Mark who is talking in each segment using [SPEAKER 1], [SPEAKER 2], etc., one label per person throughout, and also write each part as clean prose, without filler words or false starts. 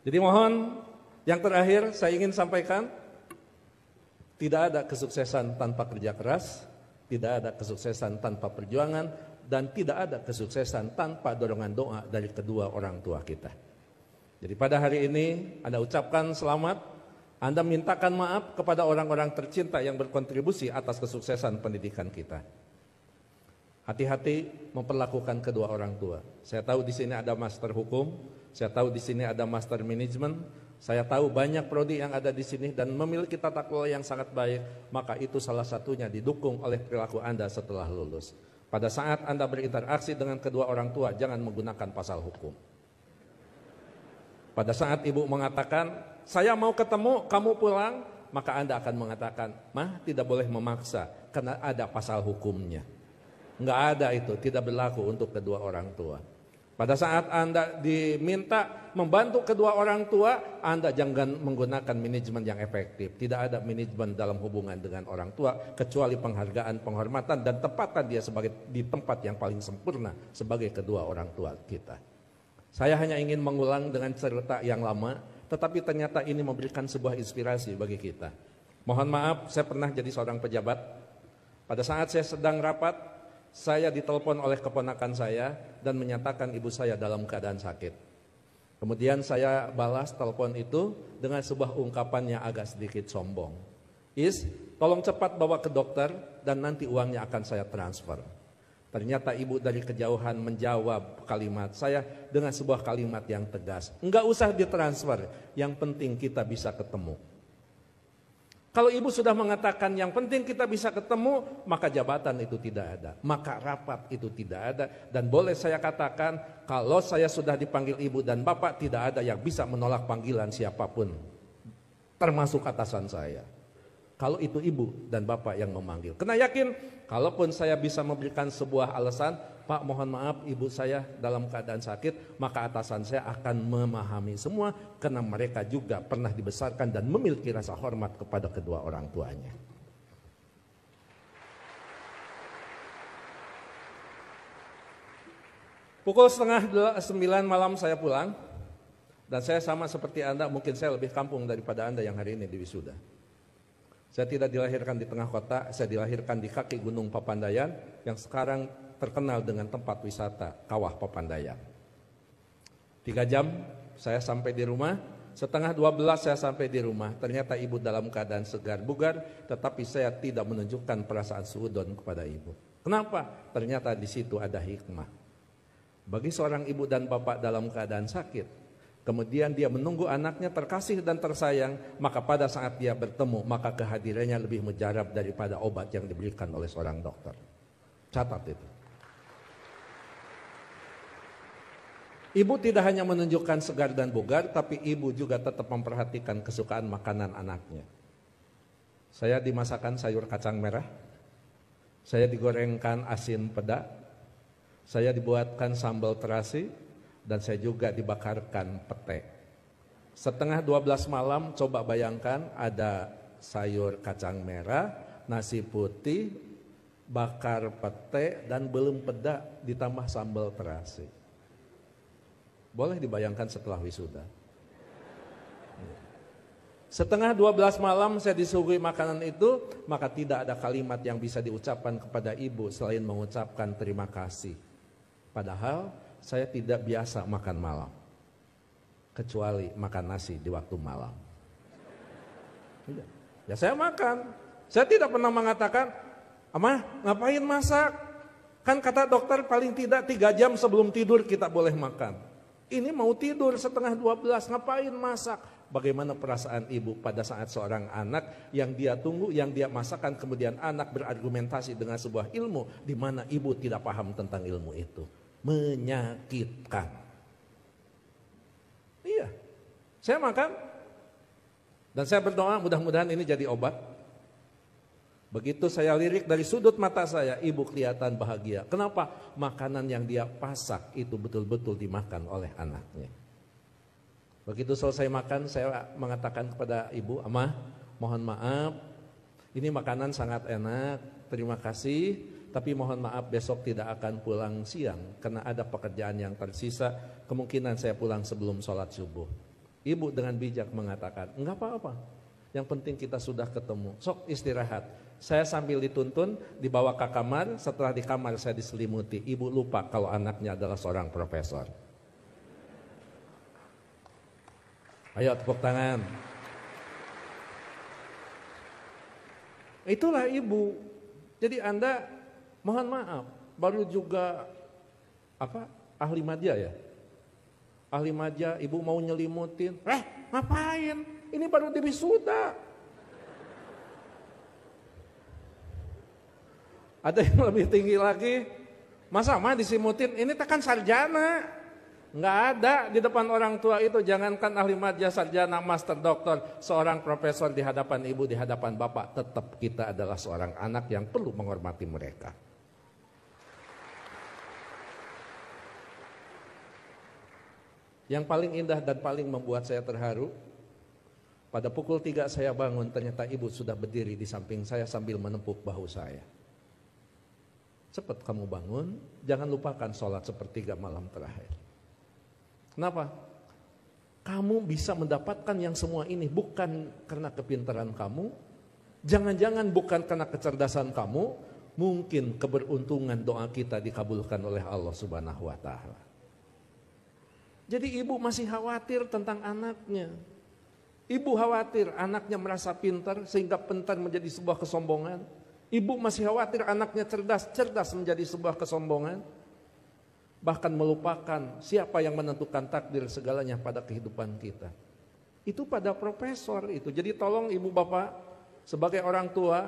[SPEAKER 1] Jadi mohon yang terakhir saya ingin sampaikan, tidak ada kesuksesan tanpa kerja keras, tidak ada kesuksesan tanpa perjuangan, dan tidak ada kesuksesan tanpa dorongan doa dari kedua orang tua kita. Jadi pada hari ini Anda ucapkan selamat, Anda mintakan maaf kepada orang-orang tercinta yang berkontribusi atas kesuksesan pendidikan kita. Hati-hati memperlakukan kedua orang tua. Saya tahu di sini ada master hukum, saya tahu di sini ada master manajemen, saya tahu banyak prodi yang ada di sini dan memiliki tata kelola yang sangat baik, maka itu salah satunya didukung oleh perilaku Anda setelah lulus. Pada saat Anda berinteraksi dengan kedua orang tua, jangan menggunakan pasal hukum. Pada saat ibu mengatakan, saya mau ketemu, kamu pulang, maka Anda akan mengatakan, "Mah, tidak boleh memaksa, karena ada pasal hukumnya." Enggak ada itu, tidak berlaku untuk kedua orang tua. Pada saat Anda diminta membantu kedua orang tua, Anda jangan menggunakan manajemen yang efektif. Tidak ada manajemen dalam hubungan dengan orang tua, kecuali penghargaan, penghormatan, dan tempatkan dia sebagai di tempat yang paling sempurna sebagai kedua orang tua kita. Saya hanya ingin mengulang dengan cerita yang lama, tetapi ternyata ini memberikan sebuah inspirasi bagi kita. Mohon maaf, saya pernah jadi seorang pejabat. Pada saat saya sedang rapat, saya ditelepon oleh keponakan saya dan menyatakan ibu saya dalam keadaan sakit. Kemudian saya balas telepon itu dengan sebuah ungkapan yang agak sedikit sombong. Tolong cepat bawa ke dokter dan nanti uangnya akan saya transfer. Ternyata ibu dari kejauhan menjawab kalimat saya dengan sebuah kalimat yang tegas. Enggak usah ditransfer, yang penting kita bisa ketemu. Kalau ibu sudah mengatakan yang penting kita bisa ketemu, maka jabatan itu tidak ada, maka rapat itu tidak ada. Dan boleh saya katakan, kalau saya sudah dipanggil ibu dan bapak, tidak ada yang bisa menolak panggilan siapapun, termasuk atasan saya. Kalau itu ibu dan bapak yang memanggil, kena yakin, kalaupun saya bisa memberikan sebuah alasan, Pak mohon maaf ibu saya dalam keadaan sakit, maka atasan saya akan memahami semua, karena mereka juga pernah dibesarkan dan memiliki rasa hormat kepada kedua orang tuanya. Pukul 8:30 malam saya pulang, dan saya sama seperti Anda, mungkin saya lebih kampung daripada Anda yang hari ini di wisuda. Saya tidak dilahirkan di tengah kota, saya dilahirkan di kaki Gunung Papandayan yang sekarang terkenal dengan tempat wisata Kawah Papandayan. 3 jam saya sampai di rumah, 11:30 saya sampai di rumah. Ternyata ibu dalam keadaan segar bugar, tetapi saya tidak menunjukkan perasaan suudon kepada ibu. Kenapa? Ternyata di situ ada hikmah. Bagi seorang ibu dan bapak dalam keadaan sakit, kemudian dia menunggu anaknya terkasih dan tersayang, maka pada saat dia bertemu, maka kehadirannya lebih mujarab daripada obat yang diberikan oleh seorang dokter. Catat itu. Ibu tidak hanya menunjukkan segar dan bugar, tapi ibu juga tetap memperhatikan kesukaan makanan anaknya. Saya dimasakkan sayur kacang merah, saya digorengkan asin peda, saya dibuatkan sambal terasi, dan saya juga dibakarkan pete. 11:30 malam, coba bayangkan ada sayur kacang merah, nasi putih, bakar pete, dan belum peda ditambah sambal terasi. Boleh dibayangkan setelah wisuda. 11:30 malam saya disuguhi makanan itu, maka tidak ada kalimat yang bisa diucapkan kepada ibu selain mengucapkan terima kasih. Padahal saya tidak biasa makan malam, kecuali makan nasi di waktu malam. Ya saya makan. Saya tidak pernah mengatakan, "Amah, ngapain masak? Kan kata dokter paling tidak 3 jam sebelum tidur kita boleh makan." Ini mau tidur 11:30, ngapain masak? Bagaimana perasaan ibu pada saat seorang anak yang dia tunggu, yang dia masakan, kemudian anak berargumentasi dengan sebuah ilmu di mana ibu tidak paham tentang ilmu itu. Menyakitkan. Iya, saya makan dan saya berdoa mudah-mudahan ini jadi obat. Begitu saya lirik dari sudut mata saya, ibu kelihatan bahagia. Kenapa? Makanan yang dia pasak itu betul-betul dimakan oleh anaknya. Begitu selesai makan, saya mengatakan kepada ibu, "Amah, mohon maaf, ini makanan sangat enak, terima kasih. Tapi mohon maaf besok tidak akan pulang siang karena ada pekerjaan yang tersisa. Kemungkinan saya pulang sebelum sholat subuh." Ibu dengan bijak mengatakan, enggak apa-apa. Yang penting kita sudah ketemu. Sok istirahat. Saya sambil dituntun, dibawa ke kamar. Setelah di kamar saya diselimuti. Ibu lupa kalau anaknya adalah seorang profesor. Ayo tepuk tangan. Itulah ibu. Jadi Anda mohon maaf, baru juga ahli madya ya? Ahli madya, ibu mau nyelimutin. Ngapain? Ini baru di wisuda. Ada yang lebih tinggi lagi. Masa mah diselimutin? Ini tekan sarjana. Nggak ada di depan orang tua itu. Jangankan ahli madya, sarjana, master, doktor, seorang profesor di hadapan ibu, di hadapan bapak. Tetap kita adalah seorang anak yang perlu menghormati mereka. Yang paling indah dan paling membuat saya terharu, pada pukul 3 saya bangun, ternyata ibu sudah berdiri di samping saya sambil menepuk bahu saya. Cepat kamu bangun, jangan lupakan sholat sepertiga malam terakhir. Kenapa? Kamu bisa mendapatkan yang semua ini bukan karena kepintaran kamu, jangan-jangan bukan karena kecerdasan kamu, mungkin keberuntungan doa kita dikabulkan oleh Allah Subhanahu wa Ta'ala. Jadi ibu masih khawatir tentang anaknya. Ibu khawatir anaknya merasa pintar sehingga pintar menjadi sebuah kesombongan. Ibu masih khawatir anaknya cerdas, cerdas menjadi sebuah kesombongan. Bahkan melupakan siapa yang menentukan takdir segalanya pada kehidupan kita. Itu pada profesor itu. Jadi tolong ibu bapak sebagai orang tua,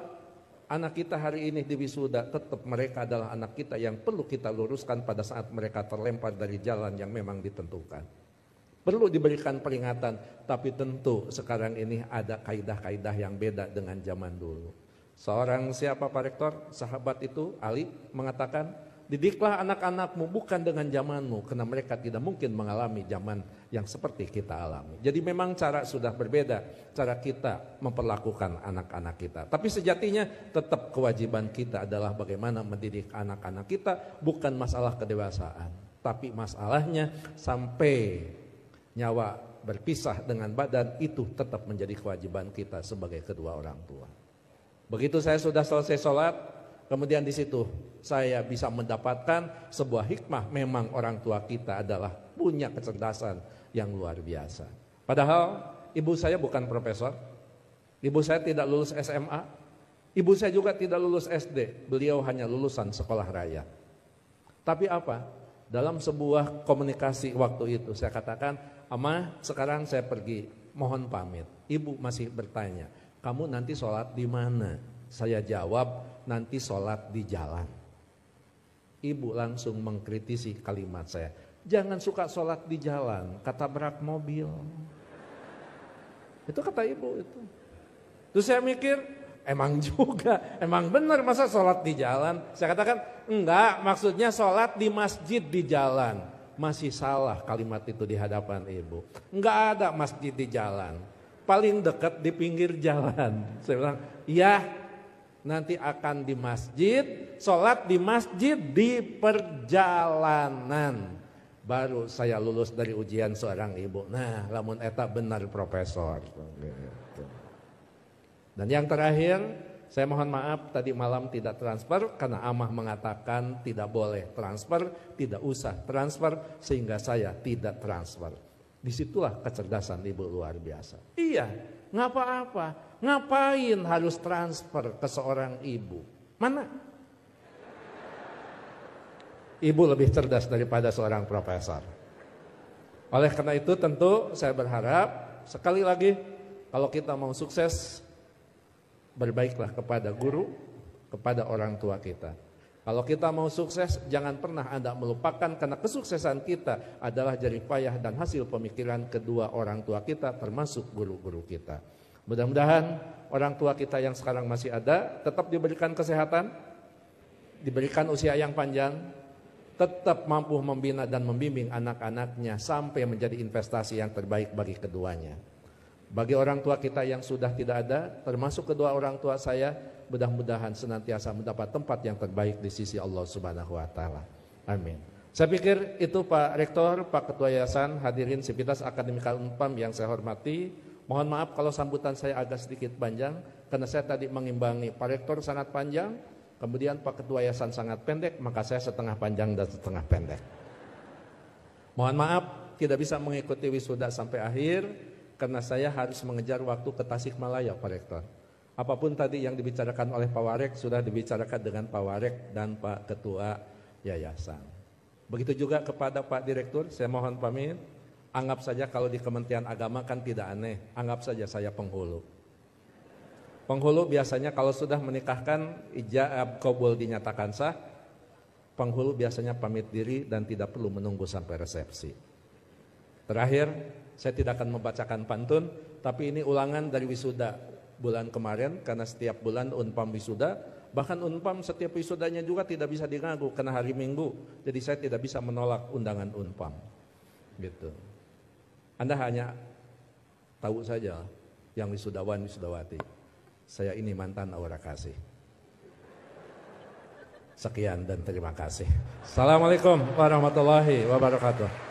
[SPEAKER 1] anak kita hari ini di wisuda, tetap mereka adalah anak kita yang perlu kita luruskan pada saat mereka terlempar dari jalan yang memang ditentukan. Perlu diberikan peringatan, tapi tentu sekarang ini ada kaidah-kaidah yang beda dengan zaman dulu. Seorang siapa Pak Rektor, sahabat itu, Ali, mengatakan, didiklah anak-anakmu bukan dengan zamanmu, karena mereka tidak mungkin mengalami zaman yang seperti kita alami. Jadi memang cara sudah berbeda, cara kita memperlakukan anak-anak kita. Tapi sejatinya tetap kewajiban kita adalah bagaimana mendidik anak-anak kita, bukan masalah kedewasaan. Tapi masalahnya sampai nyawa berpisah dengan badan, itu tetap menjadi kewajiban kita sebagai kedua orang tua. Begitu saya sudah selesai sholat, kemudian di situ saya bisa mendapatkan sebuah hikmah. Memang orang tua kita adalah punya kecerdasan yang luar biasa. Padahal ibu saya bukan profesor, ibu saya tidak lulus SMA, ibu saya juga tidak lulus SD. Beliau hanya lulusan sekolah raya. Tapi apa? Dalam sebuah komunikasi waktu itu saya katakan, Ama sekarang saya pergi, mohon pamit. Ibu masih bertanya, kamu nanti sholat di mana? Saya jawab, nanti sholat di jalan. Ibu langsung mengkritisi kalimat saya. Jangan suka sholat di jalan, ketabrak mobil. Itu kata ibu itu. Terus saya mikir, emang juga, emang benar masa sholat di jalan? Saya katakan, enggak, maksudnya sholat di masjid di jalan. Masih salah kalimat itu di hadapan ibu. Enggak ada masjid di jalan. Paling dekat di pinggir jalan. Saya bilang, iya, nanti akan di masjid, sholat di masjid di perjalanan. Baru saya lulus dari ujian seorang ibu. Nah, lamun eta benar profesor. Dan yang terakhir, saya mohon maaf tadi malam tidak transfer karena Amah mengatakan tidak boleh transfer, tidak usah transfer, sehingga saya tidak transfer. Disitulah kecerdasan ibu luar biasa. Iya, nggak apa-apa. Ngapain harus transfer ke seorang ibu? Mana? Ibu lebih cerdas daripada seorang profesor. Oleh karena itu tentu saya berharap sekali lagi kalau kita mau sukses, berbaiklah kepada guru, kepada orang tua kita. Kalau kita mau sukses, jangan pernah Anda melupakan karena kesuksesan kita adalah jerih payah dan hasil pemikiran kedua orang tua kita termasuk guru-guru kita. Mudah-mudahan orang tua kita yang sekarang masih ada tetap diberikan kesehatan, diberikan usia yang panjang, tetap mampu membina dan membimbing anak-anaknya sampai menjadi investasi yang terbaik bagi keduanya. Bagi orang tua kita yang sudah tidak ada, termasuk kedua orang tua saya, mudah-mudahan senantiasa mendapat tempat yang terbaik di sisi Allah Subhanahu wa Ta'ala. Amin. Saya pikir itu Pak Rektor, Pak Ketua Yayasan, hadirin Sivitas Akademika Unpam yang saya hormati. Mohon maaf kalau sambutan saya agak sedikit panjang, karena saya tadi mengimbangi Pak Rektor sangat panjang, kemudian Pak Ketua Yayasan sangat pendek, maka saya setengah panjang dan setengah pendek. Mohon maaf tidak bisa mengikuti wisuda sampai akhir, karena saya harus mengejar waktu ke Tasikmalaya Pak Rektor. Apapun tadi yang dibicarakan oleh Pak Warek sudah dibicarakan dengan Pak Warek dan Pak Ketua Yayasan. Begitu juga kepada Pak Direktur, saya mohon pamit. Anggap saja kalau di Kementerian Agama kan tidak aneh, anggap saja saya penghulu. Penghulu biasanya kalau sudah menikahkan ijab kabul dinyatakan sah, penghulu biasanya pamit diri dan tidak perlu menunggu sampai resepsi. Terakhir, saya tidak akan membacakan pantun, tapi ini ulangan dari wisuda bulan kemarin, karena setiap bulan Unpam wisuda, bahkan Unpam setiap wisudanya juga tidak bisa diganggu karena hari Minggu, jadi saya tidak bisa menolak undangan Unpam. Gitu. Anda hanya tahu saja yang wisudawan wisudawati. Saya ini mantan Aura Kasih. Sekian dan terima kasih. Assalamualaikum warahmatullahi wabarakatuh.